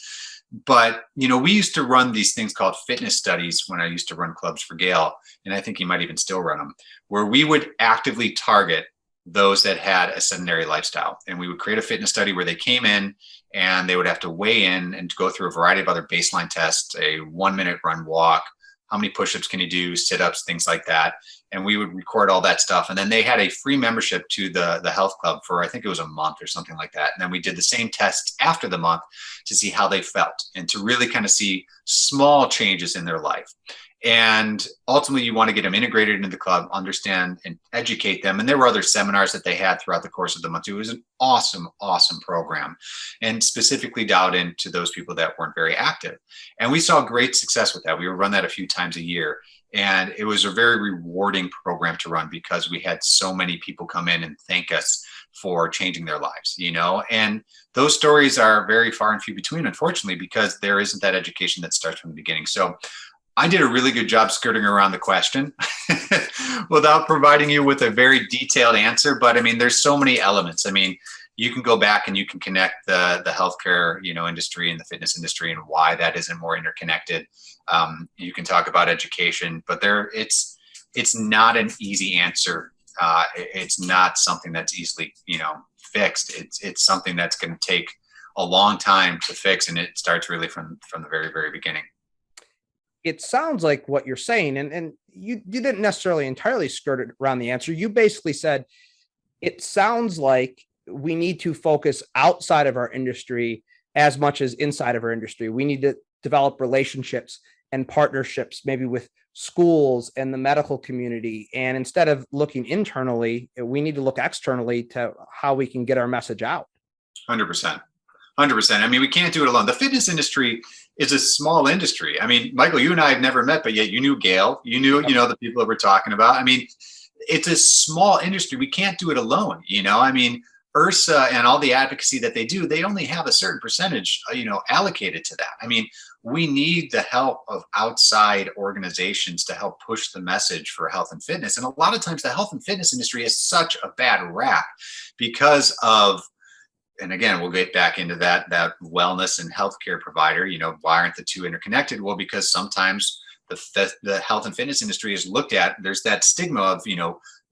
But, we used to run these things called fitness studies when I used to run clubs for Gail. And I think you might even still run them, where we would actively target those that had a sedentary lifestyle. And we would create a fitness study where they came in and they would have to weigh in and go through a variety of other baseline tests, a 1-minute run walk, how many push-ups can you do, sit-ups, things like that. And we would record all that stuff. And then they had a free membership to the health club for, I think it was a month or something like that. And then we did the same tests after the month to see how they felt and to really kind of see small changes in their life. And ultimately, you want to get them integrated into the club, understand and educate them. And there were other seminars that they had throughout the course of the month. It was an awesome, awesome program, and specifically dialed into those people that weren't very active. And we saw great success with that. We would run that a few times a year. And it was a very rewarding program to run, because we had so many people come in and thank us for changing their lives, and those stories are very far and few between, unfortunately, because there isn't that education that starts from the beginning. So I did a really good job skirting around the question without providing you with a very detailed answer. But I mean, there's so many elements. I mean, you can go back and you can connect the healthcare, industry and the fitness industry and why that isn't more interconnected. You can talk about education, but it's not an easy answer. It's not something that's easily, fixed. It's something that's going to take a long time to fix, and it starts really from the very, very beginning. It sounds like what you're saying, and you didn't necessarily entirely skirt around the answer. You basically said, it sounds like we need to focus outside of our industry as much as inside of our industry. We need to develop relationships and partnerships, maybe with schools and the medical community. And instead of looking internally, we need to look externally to how we can get our message out. 100%. 100%. I mean, we can't do it alone. The fitness industry is a small industry. I mean, Michael, you and I have never met, but yet you knew Gail, you knew, the people that we're talking about. I mean, it's a small industry. We can't do it alone. I mean, URSA and all the advocacy that they do, they only have a certain percentage, allocated to that. I mean, we need the help of outside organizations to help push the message for health and fitness. And a lot of times the health and fitness industry is such a bad rap because of and again, we'll get back into that wellness and healthcare provider. Why aren't the two interconnected? Well, because sometimes the health and fitness industry is looked at. There's that stigma of,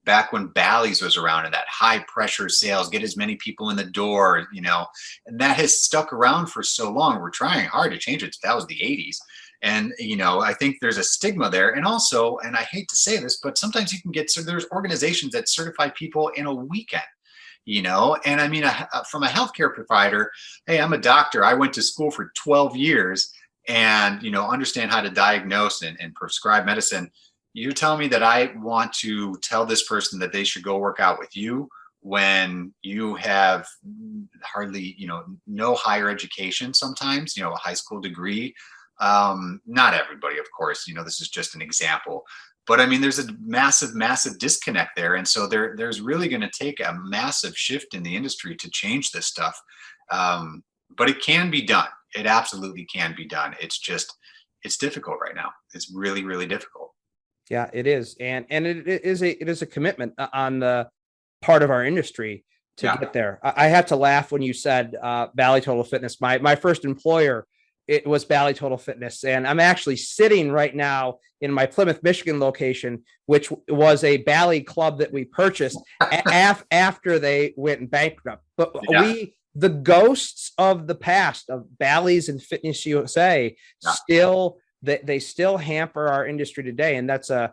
back when Bally's was around and that high pressure sales, get as many people in the door, and that has stuck around for so long. We're trying hard to change it. That was the 80s. And, I think there's a stigma there. And also, and I hate to say this, but sometimes you can there's organizations that certify people in a weekend. And I mean, from a healthcare provider, hey, I'm a doctor. I went to school for 12 years and, understand how to diagnose and prescribe medicine. You're telling me that I want to tell this person that they should go work out with you when you have hardly, no higher education sometimes, a high school degree. Not everybody, of course, this is just an example. But I mean, there's a massive disconnect there. And so there's really going to take a massive shift in the industry to change this stuff. But it can be done. It absolutely can be done. It's difficult right now. It's really, really difficult. Yeah, it is. And it is a commitment on the part of our industry to get there. I had to laugh when you said Bally Total Fitness. My first employer, it was Bally Total Fitness. And I'm actually sitting right now in my Plymouth, Michigan location, which was a Bally club that we purchased after they went bankrupt. But the ghosts of the past of Bally's and Fitness USA they still hamper our industry today. And that's a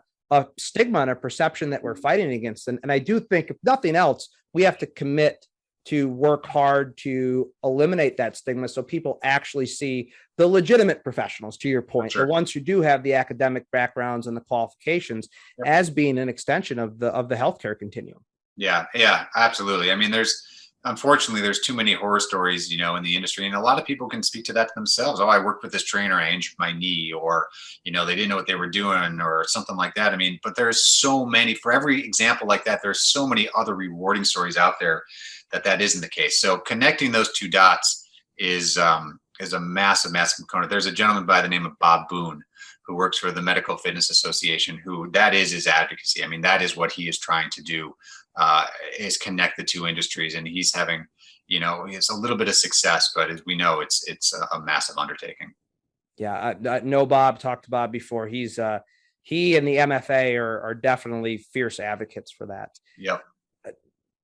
stigma and a perception that we're fighting against. And I do think, if nothing else, we have to commit to work hard to eliminate that stigma so people actually see the legitimate professionals, to your point, the ones who do have the academic backgrounds and the qualifications as being an extension of the healthcare continuum. Yeah, absolutely. I mean, unfortunately, there's too many horror stories, in the industry, and a lot of people can speak to that themselves. Oh, I worked with this trainer, I injured my knee, or, they didn't know what they were doing or something like that. I mean, but there's so many, for every example like that, there's so many other rewarding stories out there that isn't the case. So connecting those two dots is a massive component. There's a gentleman by the name of Bob Boone who works for the Medical Fitness Association, who that is his advocacy. I mean, that is what he is trying to do, is connect the two industries. And he's having, it's a little bit of success, but as we know, it's a massive undertaking. Yeah. I know Bob, talked to Bob before. He and the MFA are definitely fierce advocates for that. Yep.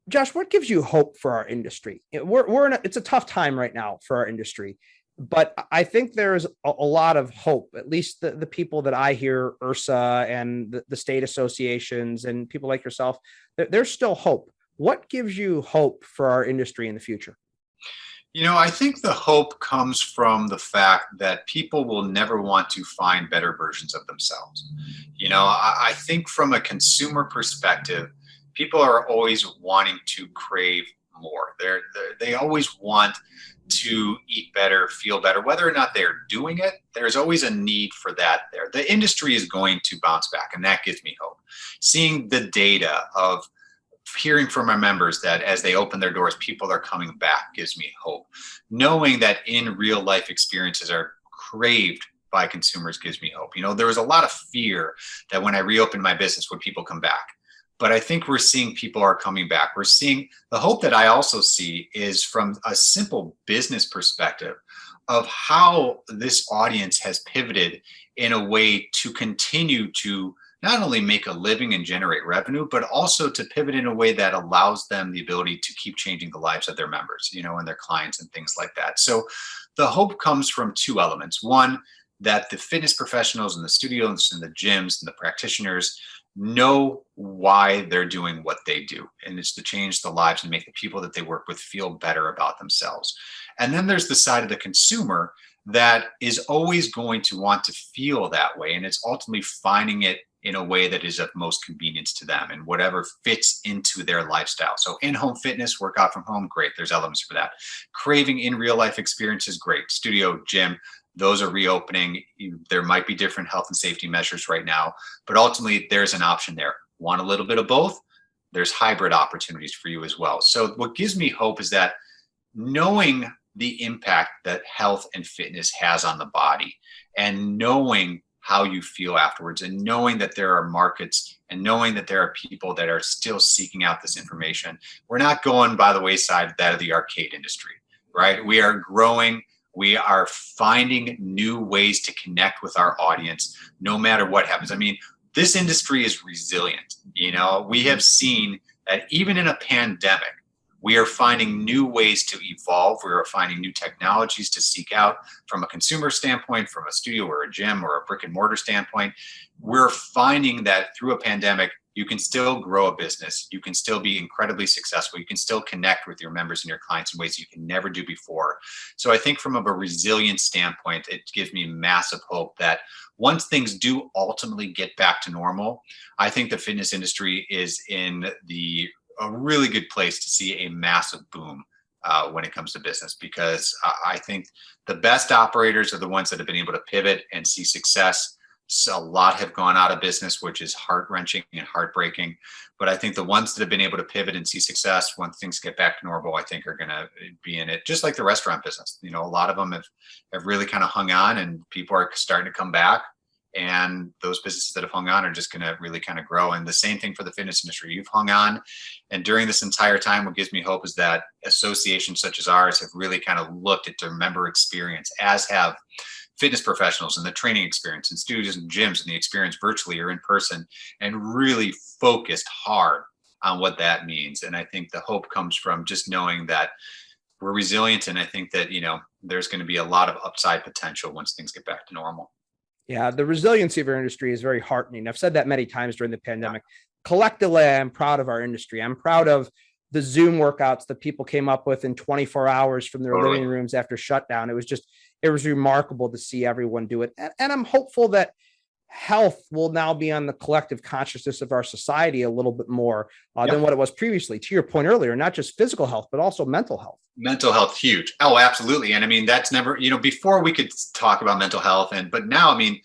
Josh, what gives you hope for our industry? It's a tough time right now for our industry, but I think there's a lot of hope. At least the people that I hear, URSA and the state associations and people like yourself, there's still hope. What gives you hope for our industry in the future? I think the hope comes from the fact that people will never want to find better versions of themselves. I think from a consumer perspective, people are always wanting to crave more. They always want to eat better, feel better, whether or not they're doing it. There's always a need for that there. The industry is going to bounce back, and that gives me hope. Seeing the data of hearing from our members that as they open their doors, people are coming back gives me hope. Knowing that in real life experiences are craved by consumers gives me hope. There was a lot of fear that when I reopened my business, would people come back? But I think we're seeing people are coming back. We're seeing the hope that I also see is from a simple business perspective of how this audience has pivoted in a way to continue to not only make a living and generate revenue, but also to pivot in a way that allows them the ability to keep changing the lives of their members, and their clients and things like that. So the hope comes from two elements. One, that the fitness professionals and the studios and the gyms and the practitioners know why they're doing what they do. And it's to change the lives and make the people that they work with feel better about themselves. And then there's the side of the consumer that is always going to want to feel that way. And it's ultimately finding it in a way that is of most convenience to them and whatever fits into their lifestyle. So in-home fitness, work out from home, great. There's elements for that. Craving in real life experiences, great. Studio, gym, those are reopening. There might be different health and safety measures right now, but ultimately there's an option there. Want a little bit of both? There's hybrid opportunities for you as well. So what gives me hope is that knowing the impact that health and fitness has on the body and knowing how you feel afterwards, and knowing that there are markets and knowing that there are people that are still seeking out this information. We're not going by the wayside that of the arcade industry, right? We are growing. We are finding new ways to connect with our audience, no matter what happens. I mean, this industry is resilient. We have seen that even in a pandemic, we are finding new ways to evolve. We are finding new technologies to seek out from a consumer standpoint, from a studio or a gym or a brick and mortar standpoint. We're finding that through a pandemic, you can still grow a business. You can still be incredibly successful. You can still connect with your members and your clients in ways you can never do before. So I think from a resilient standpoint, it gives me massive hope that once things do ultimately get back to normal, I think the fitness industry is in a really good place to see a massive boom when it comes to business, because I think the best operators are the ones that have been able to pivot and see success. So a lot have gone out of business, which is heart-wrenching and heartbreaking. But I think the ones that have been able to pivot and see success when things get back to normal, I think are going to be in it, just like the restaurant business. A lot of them have really kind of hung on, and people are starting to come back. And those businesses that have hung on are just going to really kind of grow. And the same thing for the fitness industry. You've hung on. And during this entire time, what gives me hope is that associations such as ours have really kind of looked at their member experience, as have fitness professionals and the training experience and studios and gyms and the experience virtually or in person, and really focused hard on what that means. And I think the hope comes from just knowing that we're resilient. And I think that, there's going to be a lot of upside potential once things get back to normal. Yeah, the resiliency of our industry is very heartening. I've said that many times during the pandemic. Collectively, I'm proud of our industry. I'm proud of the Zoom workouts that people came up with in 24 hours from their living rooms after shutdown. It was remarkable to see everyone do it. And I'm hopeful that health will now be on the collective consciousness of our society a little bit more than what it was previously. To your point earlier, not just physical health, but also mental health. Mental health, huge. Oh, absolutely. And I mean, that's never, before we could talk about mental health, but now, I mean,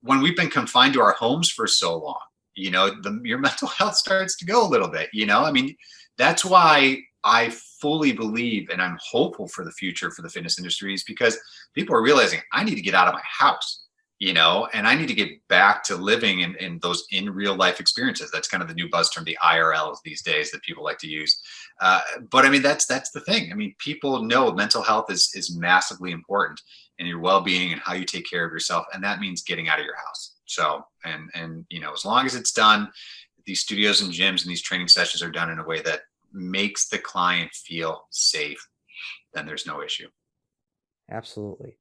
when we've been confined to our homes for so long, your mental health starts to go a little bit, I mean, that's why I fully believe, and I'm hopeful for the future for the fitness industry, is because people are realizing I need to get out of my house, and I need to get back to living in those in real life experiences. That's kind of the new buzz term, the IRLs these days that people like to use. But I mean, that's the thing. I mean, people know mental health is massively important in your well-being and how you take care of yourself. And that means getting out of your house. So, and as long as it's done, these studios and gyms and these training sessions are done in a way that makes the client feel safe, then there's no issue. Absolutely.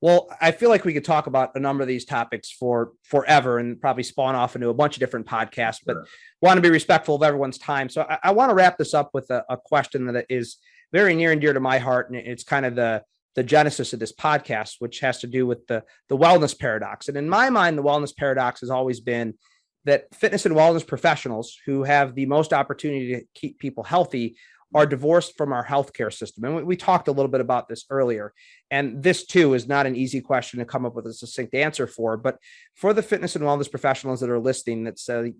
Well, I feel like we could talk about a number of these topics for forever and probably spawn off into a bunch of different podcasts, but want to be respectful of everyone's time. So I want to wrap this up with a question that is very near and dear to my heart. And it's kind of the genesis of this podcast, which has to do with the wellness paradox. And in my mind, the wellness paradox has always been that fitness and wellness professionals who have the most opportunity to keep people healthy are divorced from our healthcare system. And we talked a little bit about this earlier. And this too is not an easy question to come up with a succinct answer for, but for the fitness and wellness professionals that are listening that say,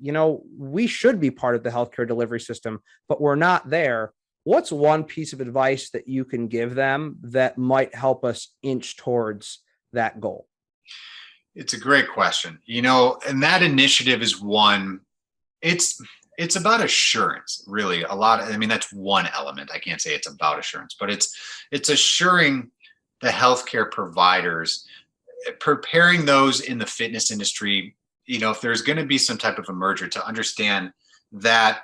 we should be part of the healthcare delivery system, but we're not there. What's one piece of advice that you can give them that might help us inch towards that goal? It's a great question, and that initiative is one, it's about assurance, really. That's one element. I can't say it's about assurance, but it's assuring the healthcare providers, preparing those in the fitness industry, if there's going to be some type of a merger, to understand that,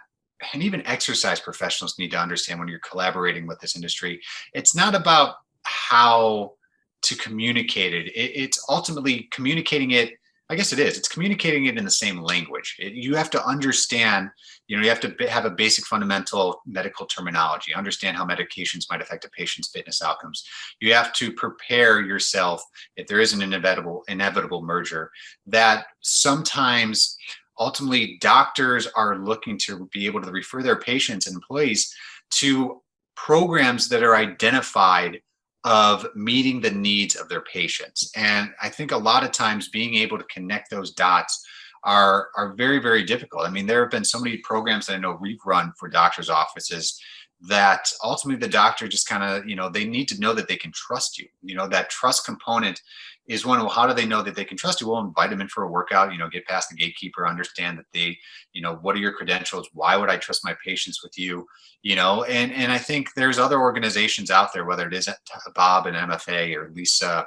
and even exercise professionals need to understand when you're collaborating with this industry, it's not about how to communicate it. It's ultimately communicating it. I guess it is. It's communicating it in the same language. You have to understand, you have to have a basic fundamental medical terminology, understand how medications might affect a patient's fitness outcomes. You have to prepare yourself if there is an inevitable merger, that sometimes ultimately doctors are looking to be able to refer their patients and employees to programs that are identified of meeting the needs of their patients. And I think a lot of times being able to connect those dots are very, very difficult. I mean, there have been so many programs that I know we've run for doctors' offices that ultimately the doctor just kind of, they need to know that they can trust you. That trust component is one, well, how do they know that they can trust you? Well, invite them in for a workout, get past the gatekeeper, understand that they, what are your credentials? Why would I trust my patients with you? And I think there's other organizations out there, whether it is Bob and MFA or Lisa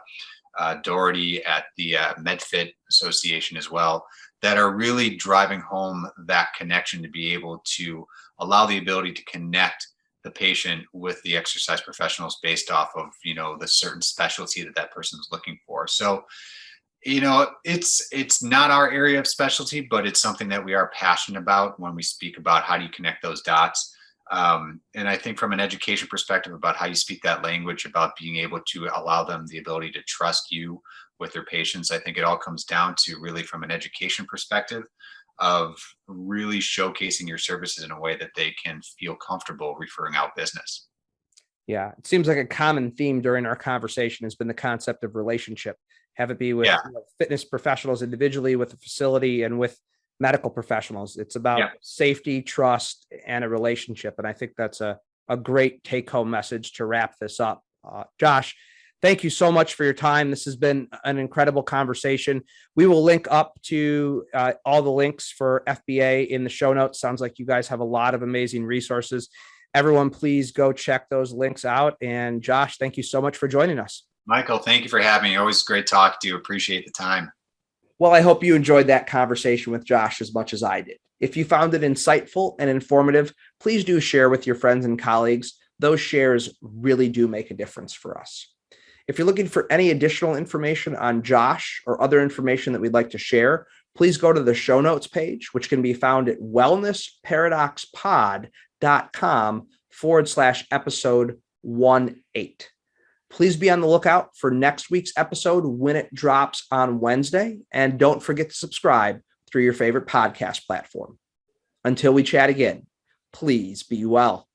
Doherty at the MedFit Association as well, that are really driving home that connection to be able to allow the ability to connect the patient with the exercise professionals based off of, the certain specialty that person is looking for. So, it's not our area of specialty, but it's something that we are passionate about when we speak about how do you connect those dots. And I think from an education perspective about how you speak that language, about being able to allow them the ability to trust you with their patients, I think it all comes down to really from an education perspective of really showcasing your services in a way that they can feel comfortable referring out business. Yeah, it seems like a common theme during our conversation has been the concept of relationship. Have it be with fitness professionals individually, with the facility, and with medical professionals. It's about safety, trust, and a relationship. And I think that's a great take-home message to wrap this up. Josh, thank you so much for your time. This has been an incredible conversation. We will link up to all the links for FBA in the show notes. Sounds like you guys have a lot of amazing resources. Everyone, please go check those links out. And Josh, thank you so much for joining us. Michael, thank you for having me. Always great talk to you. Appreciate the time. Well, I hope you enjoyed that conversation with Josh as much as I did. If you found it insightful and informative, please do share with your friends and colleagues. Those shares really do make a difference for us. If you're looking for any additional information on Josh or other information that we'd like to share, please go to the show notes page, which can be found at wellnessparadoxpod.com/episode 18. Please be on the lookout for next week's episode when it drops on Wednesday. And don't forget to subscribe through your favorite podcast platform. Until we chat again, please be well.